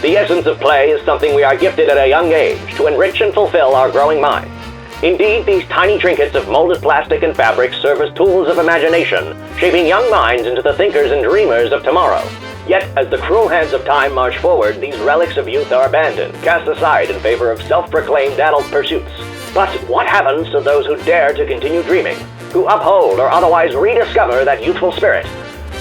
The essence of play is something we are gifted at a young age to enrich and fulfill our growing minds. Indeed, these tiny trinkets of molded plastic and fabric serve as tools of imagination, shaping young minds into the thinkers and dreamers of tomorrow. Yet, as the cruel hands of time march forward, these relics of youth are abandoned, cast aside in favor of self-proclaimed adult pursuits. But what happens to those who dare to continue dreaming, who uphold or otherwise rediscover that youthful spirit?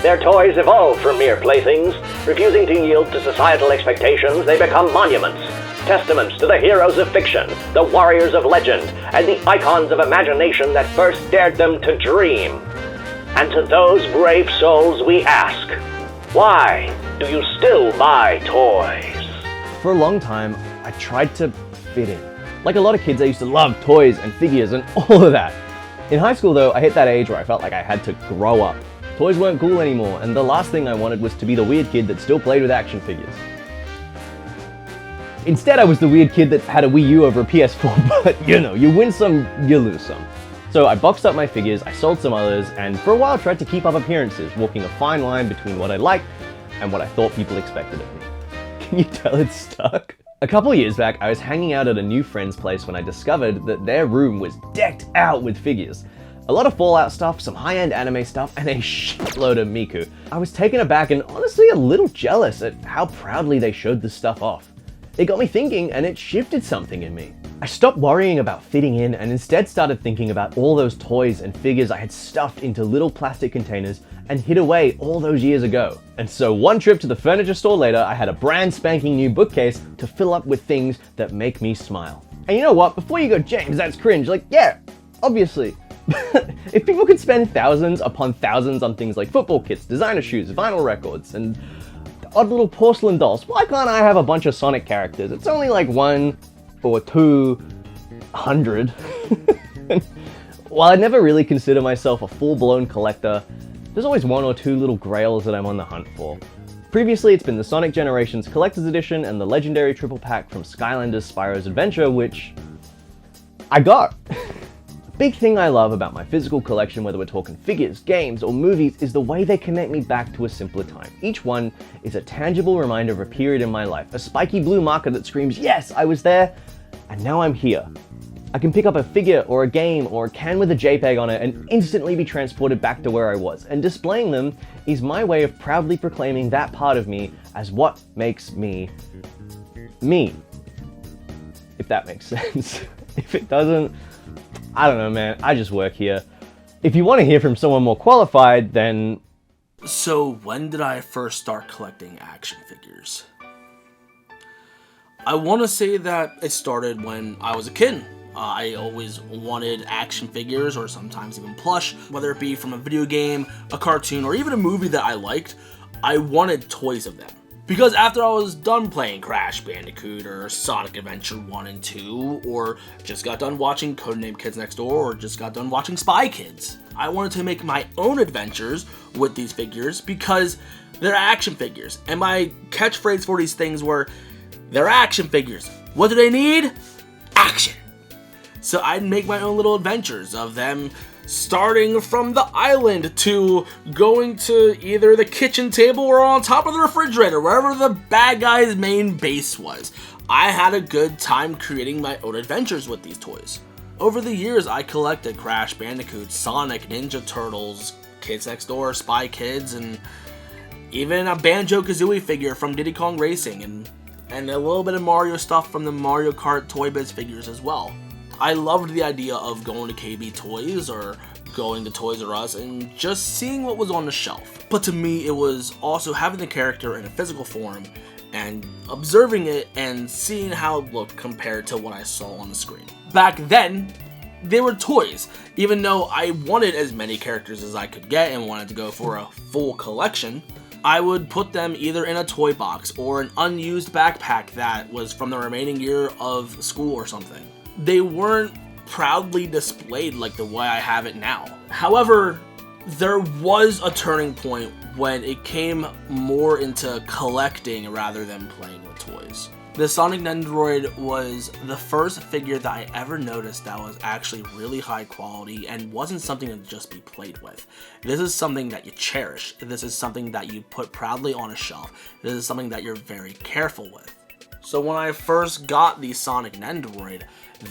Their toys evolve from mere playthings. Refusing to yield to societal expectations, they become monuments, testaments to the heroes of fiction, the warriors of legend, and the icons of imagination that first dared them to dream. And to those brave souls we ask, why do you still buy toys? For a long time, I tried to fit in. Like a lot of kids, I used to love toys and figures and all of that. In high school though, I hit that age where I felt like I had to grow up. Toys weren't cool anymore, and the last thing I wanted was to be the weird kid that still played with action figures. Instead, I was the weird kid that had a Wii U over a PS4, but you know, you win some, you lose some. So I boxed up my figures, I sold some others, and for a while tried to keep up appearances, walking a fine line between what I liked and what I thought people expected of me. Can you tell it's stuck? A couple years back, I was hanging out at a new friend's place when I discovered that their room was decked out with figures. A lot of Fallout stuff, some high-end anime stuff, and a shitload of Miku. I was taken aback and honestly a little jealous at how proudly they showed this stuff off. It got me thinking, and it shifted something in me. I stopped worrying about fitting in and instead started thinking about all those toys and figures I had stuffed into little plastic containers and hid away all those years ago. And so one trip to the furniture store later, I had a brand spanking new bookcase to fill up with things that make me smile. And you know what? Before you go, James, that's cringe. Like, yeah, obviously. If people could spend thousands upon thousands on things like football kits, designer shoes, vinyl records, and odd little porcelain dolls, why can't I have a bunch of Sonic characters? It's only like 1 or 200. While I never really consider myself a full-blown collector, there's always 1 or 2 little grails that I'm on the hunt for. Previously, it's been the Sonic Generations Collector's Edition and the legendary triple pack from Skylanders Spyro's Adventure, which I got. Big thing I love about my physical collection, whether we're talking figures, games, or movies, is the way they connect me back to a simpler time. Each one is a tangible reminder of a period in my life, a spiky blue marker that screams, yes, I was there, and now I'm here. I can pick up a figure or a game or a can with a JPEG on it and instantly be transported back to where I was, and displaying them is my way of proudly proclaiming that part of me as what makes me, me. If that makes sense. If it doesn't, I don't know, man, I just work here. If you want to hear from someone more qualified, then... So, when did I first start collecting action figures? I want to say that it started when I was a kid. I always wanted action figures, or sometimes even plush, whether it be from a video game, a cartoon, or even a movie that I liked. I wanted toys of them. Because after I was done playing Crash Bandicoot or Sonic Adventure 1 and 2, or just got done watching Codename Kids Next Door, or just got done watching Spy Kids, I wanted to make my own adventures with these figures because they're action figures. And my catchphrase for these things were, they're action figures. What do they need? Action. So I'd make my own little adventures of them starting from the island to going to either the kitchen table or on top of the refrigerator, wherever the bad guy's main base was. I had a good time creating my own adventures with these toys. Over the years, I collected Crash Bandicoot, Sonic, Ninja Turtles, Kids Next Door, Spy Kids, and even a Banjo-Kazooie figure from Diddy Kong Racing, and a little bit of Mario stuff from the Mario Kart Toy Biz figures as well. I loved the idea of going to KB Toys or going to Toys R Us and just seeing what was on the shelf. But to me, it was also having the character in a physical form and observing it and seeing how it looked compared to what I saw on the screen. Back then, they were toys. Even though I wanted as many characters as I could get and wanted to go for a full collection, I would put them either in a toy box or an unused backpack that was from the remaining year of school or something. They weren't proudly displayed like the way I have it now. However, there was a turning point when it came more into collecting rather than playing with toys. The Sonic Nendoroid was the first figure that I ever noticed that was actually really high quality and wasn't something to just be played with. This is something that you cherish. This is something that you put proudly on a shelf. This is something that you're very careful with. So when I first got the Sonic Nendoroid,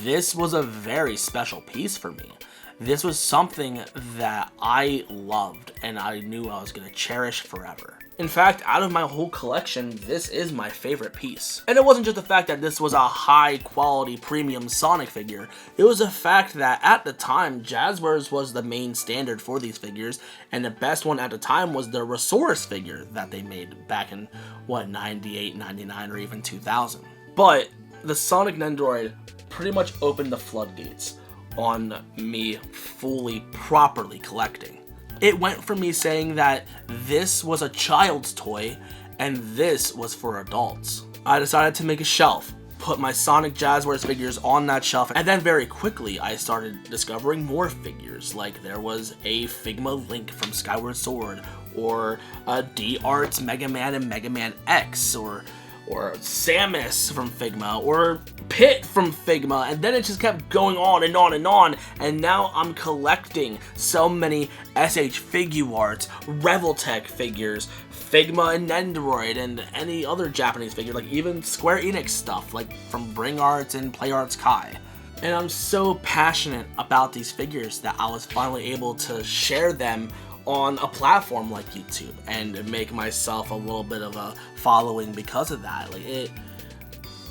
this was a very special piece for me. This was something that I loved and I knew I was going to cherish forever. In fact, out of my whole collection, this is my favorite piece. And it wasn't just the fact that this was a high quality premium Sonic figure, it was the fact that at the time, Jayjiverse was the main standard for these figures, and the best one at the time was the Resource figure that they made back in, 98, 99, or even 2000. But the Sonic Nendoroid pretty much opened the floodgates on me fully, properly collecting. It went from me saying that this was a child's toy and this was for adults. I decided to make a shelf, put my Sonic Jayjiverse figures on that shelf, and then very quickly I started discovering more figures. Like there was a Figma Link from Skyward Sword, or a D-Arts Mega Man and Mega Man X, or Samus from Figma, or Pit from Figma, and then it just kept going on and on and on, and now I'm collecting so many SH Figuarts, Revoltech figures, Figma and Nendoroid, and any other Japanese figure, like even Square Enix stuff, like from Bring Arts and Play Arts Kai. And I'm so passionate about these figures that I was finally able to share them on a platform like YouTube and make myself a little bit of a following because of that. Like, it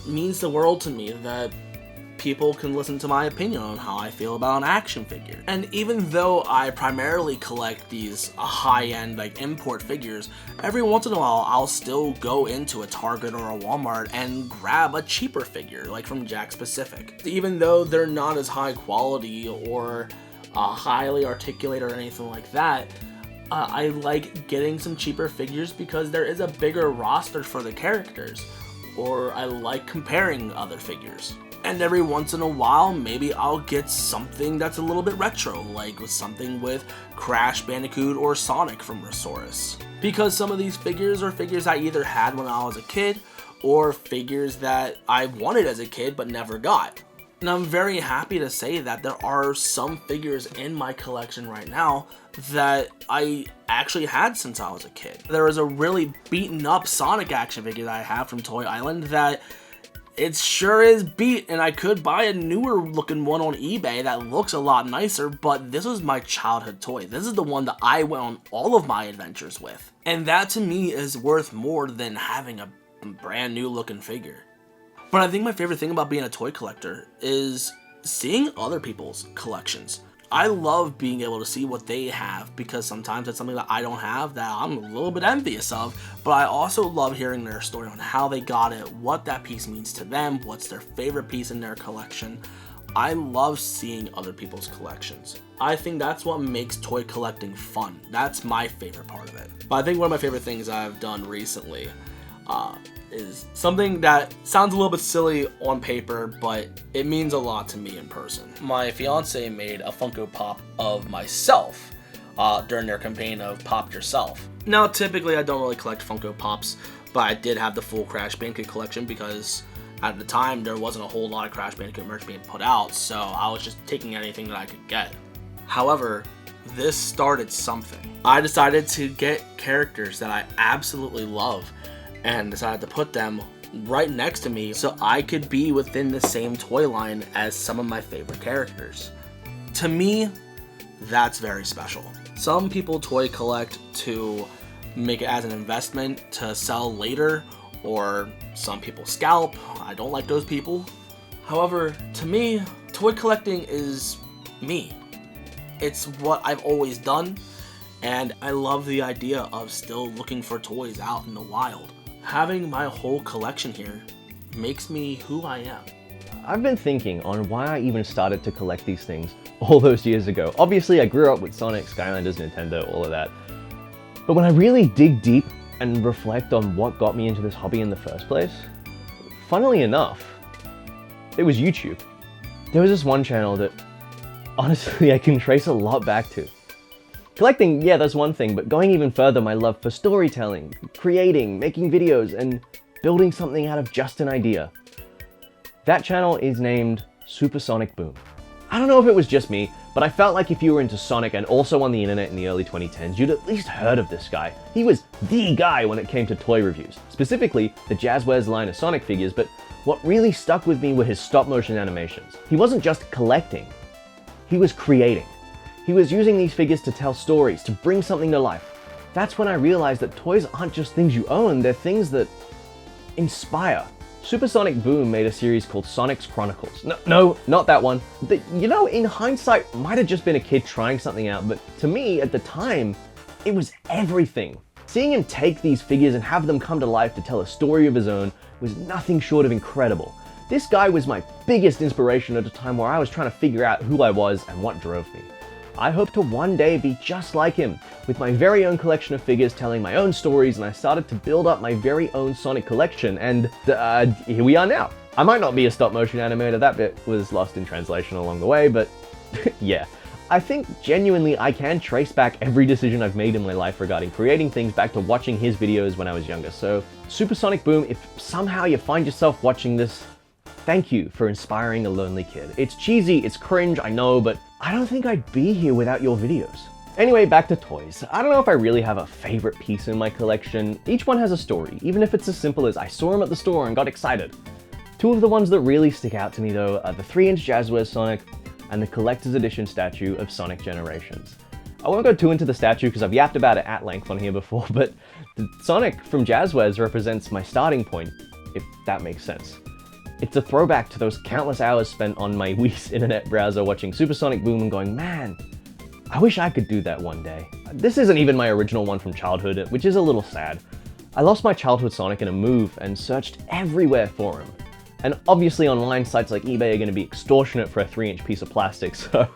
means the world to me that people can listen to my opinion on how I feel about an action figure. And even though I primarily collect these high-end like import figures, every once in a while I'll still go into a Target or a Walmart and grab a cheaper figure, like from Jakks Pacific. Even though they're not as high quality or highly articulated or anything like that, I like getting some cheaper figures because there is a bigger roster for the characters, or I like comparing other figures. And every once in a while, maybe I'll get something that's a little bit retro, like with something with Crash Bandicoot or Sonic from Resource. Because some of these figures are figures I either had when I was a kid, or figures that I wanted as a kid but never got. And I'm very happy to say that there are some figures in my collection right now that I actually had since I was a kid. There is a really beaten up Sonic action figure that I have from Toy Island that it sure is beat, and I could buy a newer looking one on eBay that looks a lot nicer, but this was my childhood toy. This is the one that I went on all of my adventures with. And that to me is worth more than having a brand new looking figure. But I think my favorite thing about being a toy collector is seeing other people's collections. I love being able to see what they have because sometimes it's something that I don't have that I'm a little bit envious of, but I also love hearing their story on how they got it, what that piece means to them, what's their favorite piece in their collection. I love seeing other people's collections. I think that's what makes toy collecting fun. That's my favorite part of it. But I think one of my favorite things I've done recently is something that sounds a little bit silly on paper, but it means a lot to me in person. My fiance made a Funko Pop of myself during their campaign of Pop Yourself. Now, typically I don't really collect Funko Pops, but I did have the full Crash Bandicoot collection because at the time there wasn't a whole lot of Crash Bandicoot merch being put out, so I was just taking anything that I could get. However, this started something. I decided to get characters that I absolutely love and decided to put them right next to me so I could be within the same toy line as some of my favorite characters. To me, that's very special. Some people toy collect to make it as an investment to sell later, or some people scalp. I don't like those people. However, to me, toy collecting is me. It's what I've always done, and I love the idea of still looking for toys out in the wild. Having my whole collection here makes me who I am. I've been thinking on why I even started to collect these things all those years ago. Obviously, I grew up with Sonic, Skylanders, Nintendo, all of that. But when I really dig deep and reflect on what got me into this hobby in the first place, funnily enough, it was YouTube. There was this one channel that, honestly, I can trace a lot back to. Collecting, yeah, that's one thing, but going even further, my love for storytelling, creating, making videos, and building something out of just an idea. That channel is named Supersonic Boom. I don't know if it was just me, but I felt like if you were into Sonic and also on the internet in the early 2010s, you'd at least heard of this guy. He was the guy when it came to toy reviews, specifically the Jayjiverse line of Sonic figures, but what really stuck with me were his stop-motion animations. He wasn't just collecting, he was creating. He was using these figures to tell stories, to bring something to life. That's when I realized that toys aren't just things you own, they're things that inspire. Supersonic Boom made a series called Sonic's Chronicles. No, not that one. You know, in hindsight, might have just been a kid trying something out, but to me, at the time, it was everything. Seeing him take these figures and have them come to life to tell a story of his own was nothing short of incredible. This guy was my biggest inspiration at a time where I was trying to figure out who I was and what drove me. I hope to one day be just like him, with my very own collection of figures telling my own stories, and I started to build up my very own Sonic collection, and here we are now. I might not be a stop-motion animator, that bit was lost in translation along the way, but yeah. I think genuinely I can trace back every decision I've made in my life regarding creating things back to watching his videos when I was younger, so Supersonic Boom, if somehow you find yourself watching this, thank you for inspiring a lonely kid. It's cheesy, it's cringe, I know, but I don't think I'd be here without your videos. Anyway, back to toys. I don't know if I really have a favorite piece in my collection. Each one has a story, even if it's as simple as I saw him at the store and got excited. Two of the ones that really stick out to me though are the 3-inch Jayjiverse Sonic and the collector's edition statue of Sonic Generations. I won't go too into the statue because I've yapped about it at length on here before, but the Sonic from Jayjiverse represents my starting point, if that makes sense. It's a throwback to those countless hours spent on my Wisp internet browser watching Supersonic Boom and going, man, I wish I could do that one day. This isn't even my original one from childhood, which is a little sad. I lost my childhood Sonic in a move and searched everywhere for him. And obviously online sites like eBay are going to be extortionate for a 3-inch piece of plastic, so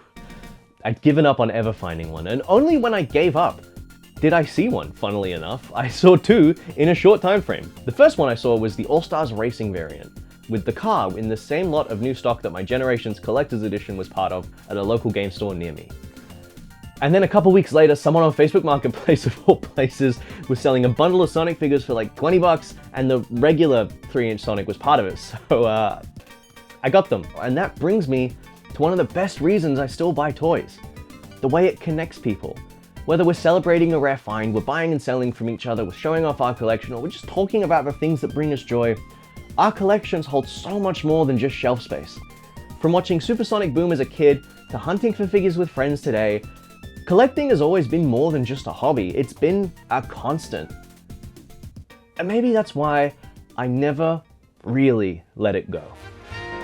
I'd given up on ever finding one. And only when I gave up did I see one, funnily enough. I saw two in a short time frame. The first one I saw was the All-Stars Racing variant, with the car in the same lot of new stock that my Generations Collector's Edition was part of at a local game store near me. And then a couple weeks later, someone on Facebook Marketplace of all places was selling a bundle of Sonic figures for like 20 bucks, and the regular 3-inch Sonic was part of it, so I got them. And that brings me to one of the best reasons I still buy toys. The way it connects people. Whether we're celebrating a rare find, we're buying and selling from each other, we're showing off our collection, or we're just talking about the things that bring us joy, our collections hold so much more than just shelf space. From watching Supersonic Boom as a kid, to hunting for figures with friends today, collecting has always been more than just a hobby, it's been a constant. And maybe that's why I never really let it go.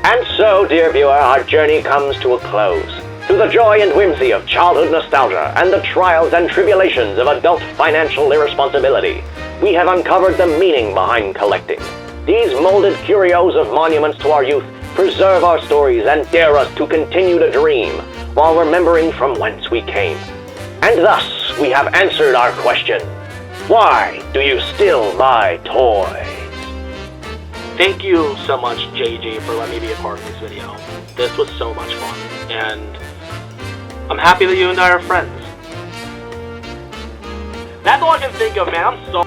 And so, dear viewer, our journey comes to a close. Through the joy and whimsy of childhood nostalgia and the trials and tribulations of adult financial irresponsibility, we have uncovered the meaning behind collecting. These molded curios of monuments to our youth preserve our stories and dare us to continue to dream while remembering from whence we came. And thus, we have answered our question. Why do you still buy toys? Thank you so much, JJ, for letting me be a part of this video. This was so much fun, and I'm happy that you and I are friends. That's all I can think of, man. I'm so